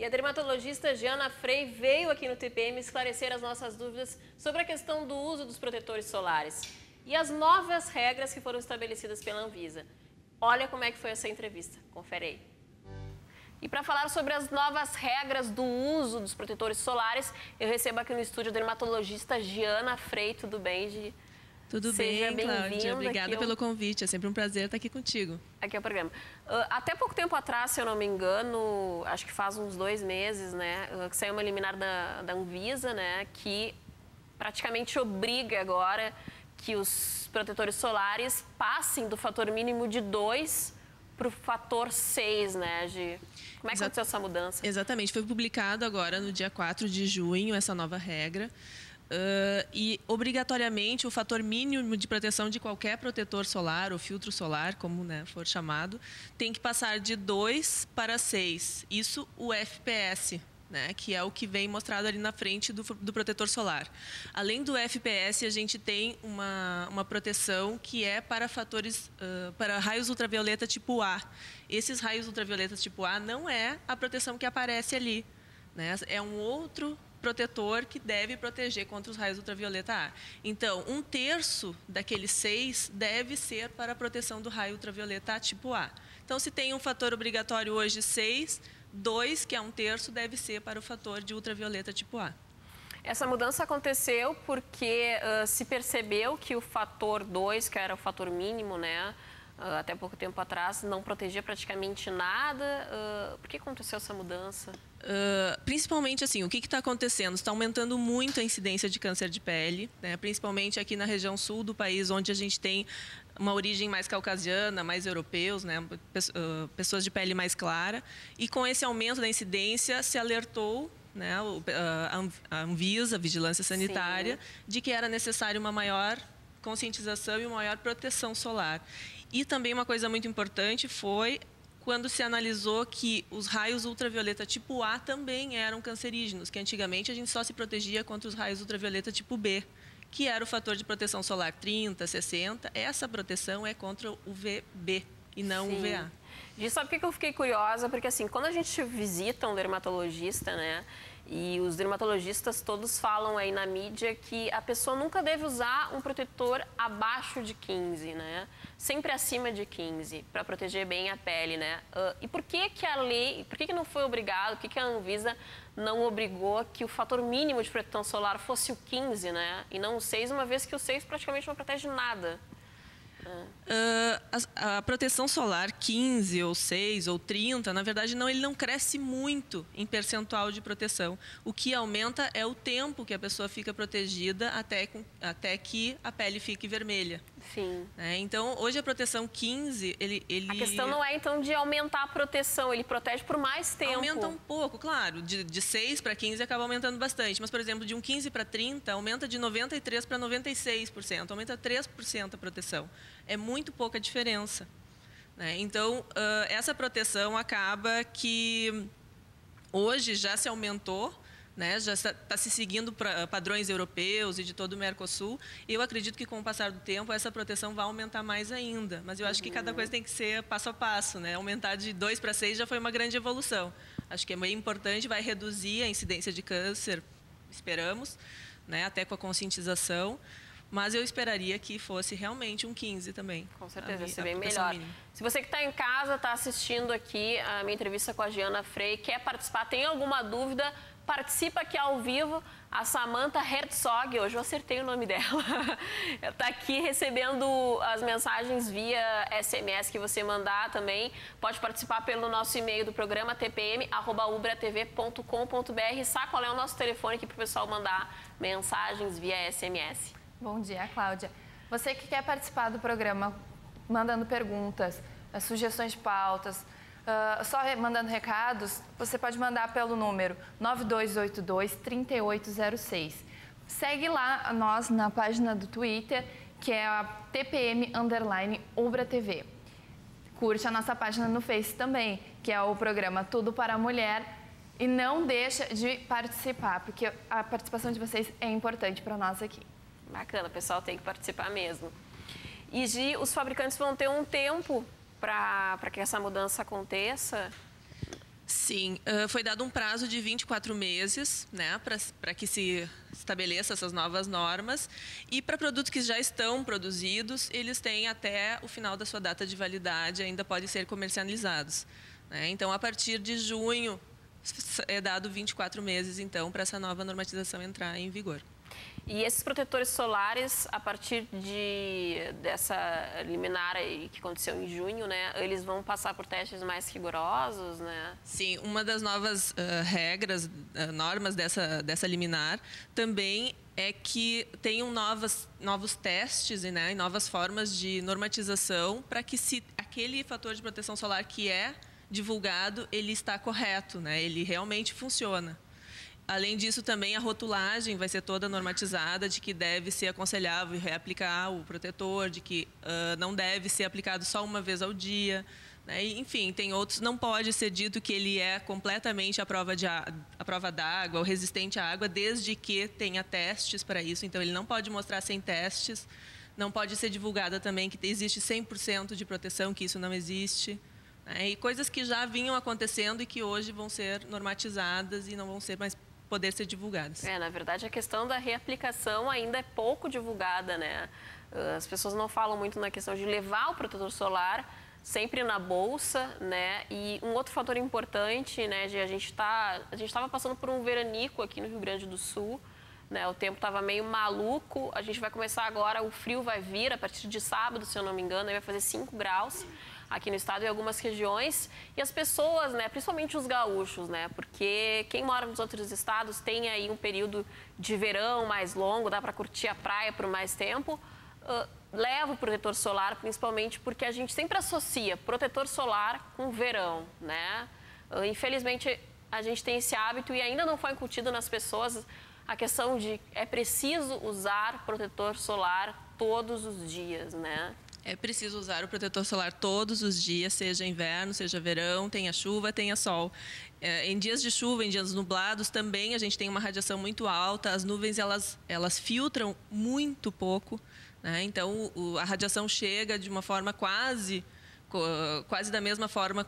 E a dermatologista Giana Frei veio aqui no TPM esclarecer as nossas dúvidas sobre a questão do uso dos protetores solares e as novas regras que foram estabelecidas pela Anvisa. Olha como é que foi essa entrevista. Confere aí. E para falar sobre as novas regras do uso dos protetores solares, eu recebo aqui no estúdio a dermatologista Giana Frei. Tudo bem, Gi? Tudo bem, Cláudia. Obrigada pelo convite. É sempre um prazer estar aqui contigo. Aqui é o programa. Até pouco tempo atrás, se eu não me engano, acho que faz uns 2 meses, né, que saiu uma liminar da Anvisa, né, que praticamente obriga agora que os protetores solares passem do fator mínimo de 2 para o fator 6, né, Gi? Como é que aconteceu essa mudança? Exatamente. Foi publicado agora no dia 4 de junho essa nova regra. E, obrigatoriamente, o fator mínimo de proteção de qualquer protetor solar ou filtro solar, como, né, for chamado, tem que passar de 2 para 6. Isso o FPS, né, que é o que vem mostrado ali na frente do protetor solar. Além do FPS, a gente tem uma proteção que é para fatores, para raios ultravioleta tipo A. Esses raios ultravioletas tipo A não é a proteção que aparece ali, né? É um outro protetor que deve proteger contra os raios ultravioleta A. Então, 1/3 daqueles 6 deve ser para a proteção do raio ultravioleta A tipo A. Então, se tem um fator obrigatório hoje 6, 2, que é 1/3, deve ser para o fator de ultravioleta tipo A. Essa mudança aconteceu porque se percebeu que o fator 2, que era o fator mínimo, né, até pouco tempo atrás, não protegia praticamente nada. Por que aconteceu essa mudança? Principalmente assim, o que está acontecendo? Está aumentando muito a incidência de câncer de pele, né? Principalmente aqui na região sul do país, onde a gente tem uma origem mais caucasiana, mais europeus, né? Pessoas de pele mais clara. E com esse aumento da incidência, se alertou, né, a Anvisa, a Vigilância Sanitária, sim, de que era necessário uma maior conscientização e uma maior proteção solar. E também uma coisa muito importante foi quando se analisou que os raios ultravioleta tipo A também eram cancerígenos, que antigamente a gente só se protegia contra os raios ultravioleta tipo B, que era o fator de proteção solar 30, 60. Essa proteção é contra o UVB e não o UVA. E sabe por que eu fiquei curiosa? Porque assim, quando a gente visita um dermatologista, né, e os dermatologistas todos falam aí na mídia que a pessoa nunca deve usar um protetor abaixo de 15, né? Sempre acima de 15, para proteger bem a pele, né? E por que a lei, por que não foi obrigado, por que a Anvisa não obrigou que o fator mínimo de proteção solar fosse o 15, né? E não o 6, uma vez que o 6 praticamente não protege nada. A proteção solar 15 ou 6 ou 30, na verdade, ele não cresce muito em percentual de proteção. O que aumenta é o tempo que a pessoa fica protegida até que a pele fique vermelha. Sim. Então, hoje a proteção 15, A questão não é, então, de aumentar a proteção, ele protege por mais tempo. Aumenta um pouco, claro. De 6 para 15 acaba aumentando bastante. Mas, por exemplo, de um 15 para 30, aumenta de 93% para 96%. Aumenta 3% a proteção. É muito pouca diferença, né? Então, essa proteção acaba que hoje já se aumentou, né? Já está se seguindo padrões europeus e de todo o Mercosul. Eu acredito que com o passar do tempo essa proteção vai aumentar mais ainda. Mas eu acho que cada coisa tem que ser passo a passo, né? Aumentar de 2 para 6 já foi uma grande evolução. Acho que é meio importante, vai reduzir a incidência de câncer, esperamos, né? Até com a conscientização. Mas eu esperaria que fosse realmente um 15 também. Com certeza, vai ser bem melhor. Mínima. Se você que está em casa, está assistindo aqui a minha entrevista com a Giana Frei, quer participar, tem alguma dúvida, participa aqui ao vivo. A Samantha Herzog, hoje eu acertei o nome dela, está aqui recebendo as mensagens via SMS que você mandar também. Pode participar pelo nosso e-mail do programa, tpm@ubratv.com.br. Sabe qual é o nosso telefone aqui para o pessoal mandar mensagens via SMS? Bom dia, Cláudia. Você que quer participar do programa mandando perguntas, sugestões de pautas, só mandando recados, você pode mandar pelo número 9282-3806. Segue lá nós na página do Twitter, que é a TPM_UbraTV. Curte a nossa página no Face também, que é o programa Tudo para a Mulher. E não deixa de participar, porque a participação de vocês é importante para nós aqui. Bacana, o pessoal tem que participar mesmo. E, Gi, os fabricantes vão ter um tempo para que essa mudança aconteça? Sim, foi dado um prazo de 24 meses, né, para que se estabeleça essas novas normas. E para produtos que já estão produzidos, eles têm até o final da sua data de validade, ainda podem ser comercializados, né? Então, a partir de junho, é dado 24 meses, então, para essa nova normatização entrar em vigor. E esses protetores solares, a partir dessa liminar aí que aconteceu em junho, né, eles vão passar por testes mais rigorosos, né? Sim, uma das novas regras, normas dessa liminar também é que tenham novos testes, né, e novas formas de normatização para que se aquele fator de proteção solar que é divulgado, ele está correto, né, ele realmente funciona. Além disso, também a rotulagem vai ser toda normatizada de que deve ser aconselhável reaplicar o protetor, de que não deve ser aplicado só uma vez ao dia, né? E, enfim, tem outros. Não pode ser dito que ele é completamente à prova d'água ou resistente à água, desde que tenha testes para isso. Então, ele não pode mostrar sem testes. Não pode ser divulgada também que existe 100% de proteção, que isso não existe. E coisas que já vinham acontecendo e que hoje vão ser normatizadas e não vão ser mais poder ser divulgadas. Na verdade, a questão da reaplicação ainda é pouco divulgada, né? As pessoas não falam muito na questão de levar o protetor solar sempre na bolsa, né? E um outro fator importante, né, a gente estava passando por um veranico aqui no Rio Grande do Sul, né? O tempo estava meio maluco. A gente vai começar agora, o frio vai vir a partir de sábado, se eu não me engano, aí vai fazer 5 graus. Aqui no estado, em algumas regiões, e as pessoas, né, principalmente os gaúchos, né, porque quem mora nos outros estados tem aí um período de verão mais longo, dá para curtir a praia por mais tempo, leva o protetor solar, principalmente porque a gente sempre associa protetor solar com verão, né? Infelizmente, a gente tem esse hábito e ainda não foi incutido nas pessoas a questão de é preciso usar protetor solar todos os dias, né? É preciso usar o protetor solar todos os dias, seja inverno, seja verão, tenha chuva, tenha sol. Em dias de chuva, em dias nublados, também a gente tem uma radiação muito alta, as nuvens elas filtram muito pouco, né? Então, a radiação chega de uma forma quase da mesma forma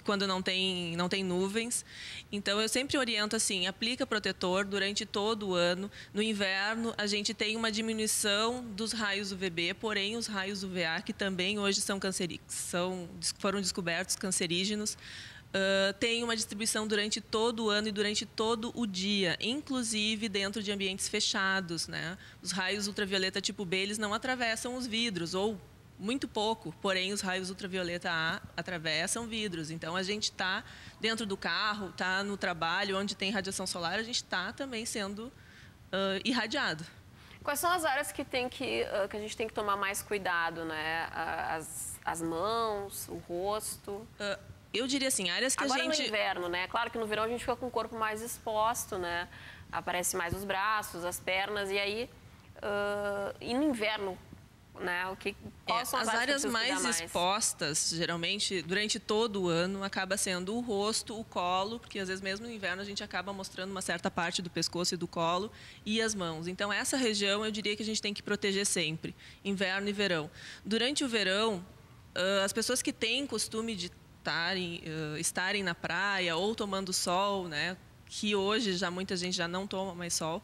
quando não tem nuvens. Então, eu sempre oriento assim, aplica protetor durante todo o ano. No inverno, a gente tem uma diminuição dos raios UVB, porém, os raios UVA, que também hoje foram descobertos cancerígenos, tem uma distribuição durante todo o ano e durante todo o dia, inclusive dentro de ambientes fechados, né? Os raios ultravioleta tipo B, eles não atravessam os vidros, ou muito pouco, porém os raios ultravioleta A atravessam vidros. Então, a gente está dentro do carro, está no trabalho, onde tem radiação solar, a gente está também sendo irradiado. Quais são as áreas que a gente tem que tomar mais cuidado, né? As mãos, o rosto? Eu diria assim, áreas que agora a gente... no inverno, né? Claro que no verão a gente fica com o corpo mais exposto, né? Aparece mais os braços, as pernas, e aí... e no inverno, né? Quais são as áreas mais expostas, geralmente, durante todo o ano, acaba sendo o rosto, o colo, porque às vezes mesmo no inverno a gente acaba mostrando uma certa parte do pescoço e do colo, e as mãos. Então, essa região eu diria que a gente tem que proteger sempre, inverno e verão. Durante o verão, as pessoas que têm costume de estarem na praia ou tomando sol, né? Que hoje muita gente já não toma mais sol,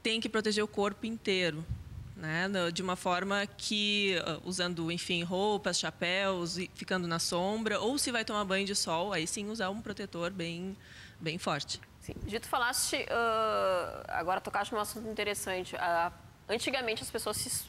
tem que proteger o corpo inteiro, né? De uma forma que, usando, enfim, roupas, chapéus, ficando na sombra, ou se vai tomar banho de sol, aí sim usar um protetor bem forte. Sim. Gito, falaste, agora tocaste num assunto interessante. Antigamente as pessoas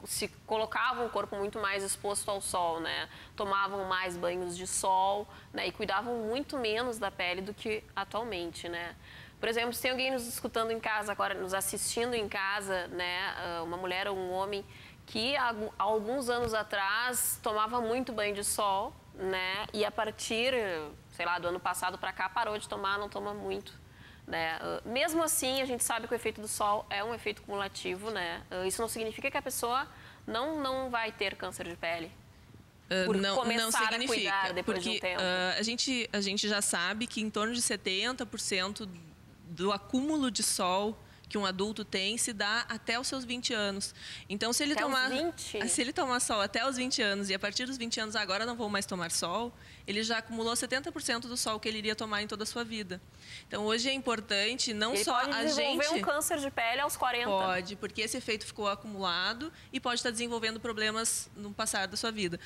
se colocavam o corpo muito mais exposto ao sol, né? Tomavam mais banhos de sol, né? E cuidavam muito menos da pele do que atualmente, né? Por exemplo, se tem alguém nos escutando em casa agora, nos assistindo em casa, né? Uma mulher ou um homem que há alguns anos atrás tomava muito banho de sol, né? E a partir, sei lá, do ano passado para cá parou de tomar, não toma muito. Né? Mesmo assim, a gente sabe que o efeito do sol é um efeito cumulativo, né? Isso não significa que a pessoa não vai ter câncer de pele. Por começar a cuidar depois de um tempo. A gente já sabe que em torno de 70% do acúmulo de sol que um adulto tem se dá até os seus 20 anos. Então, se ele Até tomar, os 20? se ele tomar sol até os 20 anos e a partir dos 20 anos agora não vou mais tomar sol, ele já acumulou 70% do sol que ele iria tomar em toda a sua vida. Então, hoje é importante não Ele só pode a desenvolver gente... um câncer de pele aos 40. Pode, porque esse efeito ficou acumulado e pode estar desenvolvendo problemas no passar da sua vida.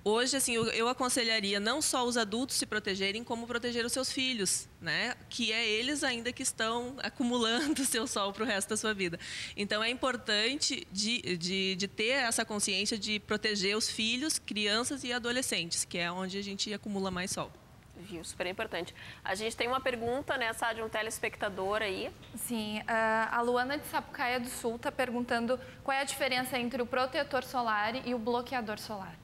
Hoje, assim, eu aconselharia não só os adultos se protegerem, como proteger os seus filhos, né? Que é eles ainda que estão acumulando o seu sol para o resto da sua vida. Então, é importante de ter essa consciência de proteger os filhos, crianças e adolescentes, que é onde a gente acumula mais sol. Viu? Super importante. A gente tem uma pergunta, né, de um telespectador aí. Sim, a Luana de Sapucaia do Sul está perguntando qual é a diferença entre o protetor solar e o bloqueador solar.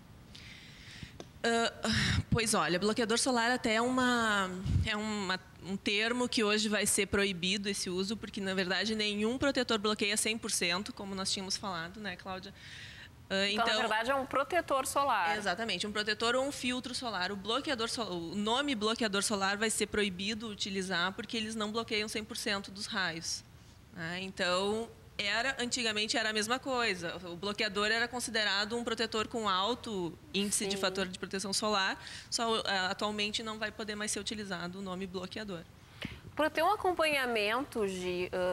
Pois olha, bloqueador solar até é um termo que hoje vai ser proibido esse uso, porque, na verdade, nenhum protetor bloqueia 100%, como nós tínhamos falado, né, Cláudia? Então, na verdade, é um protetor solar. Exatamente, um protetor ou um filtro solar. O nome bloqueador solar vai ser proibido utilizar porque eles não bloqueiam 100% dos raios, né? Então, antigamente era a mesma coisa. O bloqueador era considerado um protetor com alto índice de fator de proteção solar, só atualmente não vai poder mais ser utilizado o nome bloqueador. Para ter um acompanhamento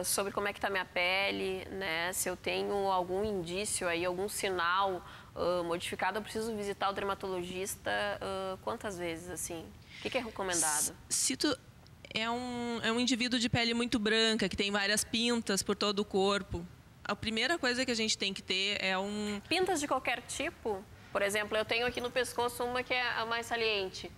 sobre como é que está minha pele, né? Se eu tenho algum indício aí, algum sinal modificado, eu preciso visitar o dermatologista quantas vezes, assim? O que é recomendado? Se tu é um indivíduo de pele muito branca, que tem várias pintas por todo o corpo, a primeira coisa que a gente tem que ter é Pintas de qualquer tipo? Por exemplo, eu tenho aqui no pescoço uma que é a mais saliente.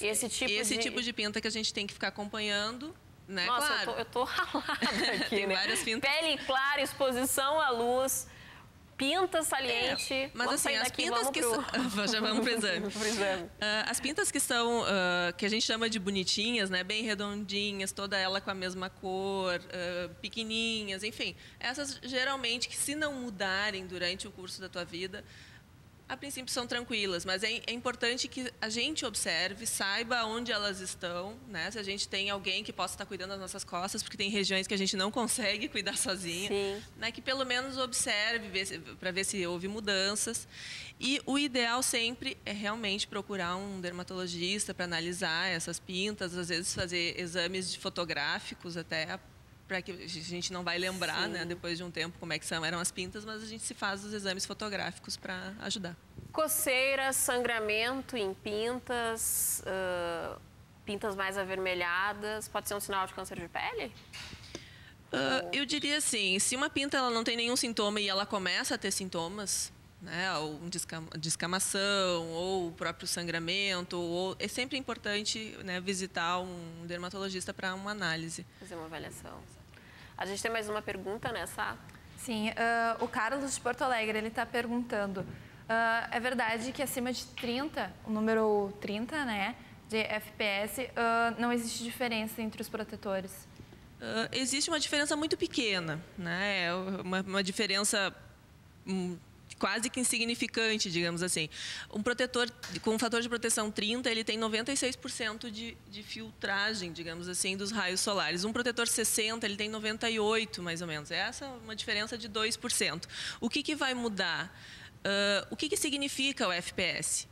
Esse tipo de pinta que a gente tem que ficar acompanhando, né? Nossa, claro. eu tô ralada aqui, tem né? várias pintas. Pele clara, exposição à luz, pinta saliente. Mas vamos assim, as pintas que já vamos pro exame. As pintas que são que a gente chama de bonitinhas, né? Bem redondinhas, toda ela com a mesma cor, pequenininhas, enfim. Essas geralmente que se não mudarem durante o curso da tua vida, a princípio são tranquilas, mas é importante que a gente observe, saiba onde elas estão, né? Se a gente tem alguém que possa estar cuidando das nossas costas, porque tem regiões que a gente não consegue cuidar sozinha, né? Que pelo menos observe para ver se houve mudanças. E o ideal sempre é realmente procurar um dermatologista para analisar essas pintas, às vezes fazer exames fotográficos até, para que a gente não vai lembrar, né, depois de um tempo como é que eram as pintas, mas a gente se faz os exames fotográficos para ajudar. Coceira, sangramento em pintas, pintas mais avermelhadas, pode ser um sinal de câncer de pele? Eu diria assim, se uma pinta ela não tem nenhum sintoma e ela começa a ter sintomas, né, ou descamação, ou o próprio sangramento, é sempre importante, né, visitar um dermatologista para uma análise. Fazer uma avaliação. A gente tem mais uma pergunta, né, Sá? Sim, o Carlos de Porto Alegre, ele está perguntando, é verdade que acima de 30, o número 30, né, de FPS, não existe diferença entre os protetores? Existe uma diferença muito pequena, né, uma diferença quase que insignificante, digamos assim. Um protetor com fator de proteção 30, ele tem 96% de filtragem, digamos assim, dos raios solares. Um protetor 60, ele tem 98%, mais ou menos. Essa é uma diferença de 2%. O que vai mudar? O que significa o FPS?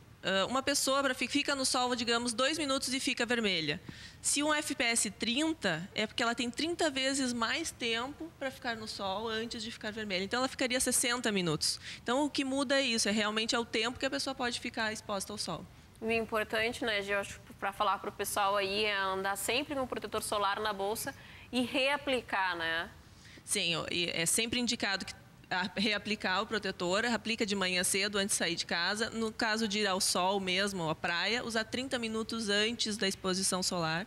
Uma pessoa fica no sol, digamos, 2 minutos e fica vermelha. Se um FPS 30, é porque ela tem 30 vezes mais tempo para ficar no sol antes de ficar vermelha. Então, ela ficaria 60 minutos. Então, o que muda é isso, realmente o tempo que a pessoa pode ficar exposta ao sol. O importante, né, Gê, para falar para o pessoal aí, é andar sempre com o protetor solar na bolsa e reaplicar, né? Sim, é sempre indicado que reaplicar o protetor, aplica de manhã cedo antes de sair de casa. No caso de ir ao sol mesmo, ou à praia, usar 30 minutos antes da exposição solar,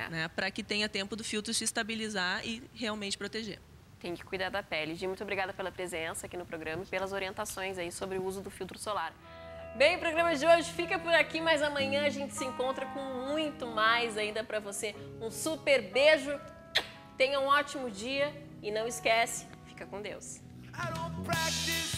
né, para que tenha tempo do filtro se estabilizar e realmente proteger. Tem que cuidar da pele. Gi, muito obrigada pela presença aqui no programa e pelas orientações aí sobre o uso do filtro solar. Bem, o programa de hoje fica por aqui, mas amanhã a gente se encontra com muito mais ainda para você. Um super beijo, tenha um ótimo dia e não esquece, fica com Deus. I don't practice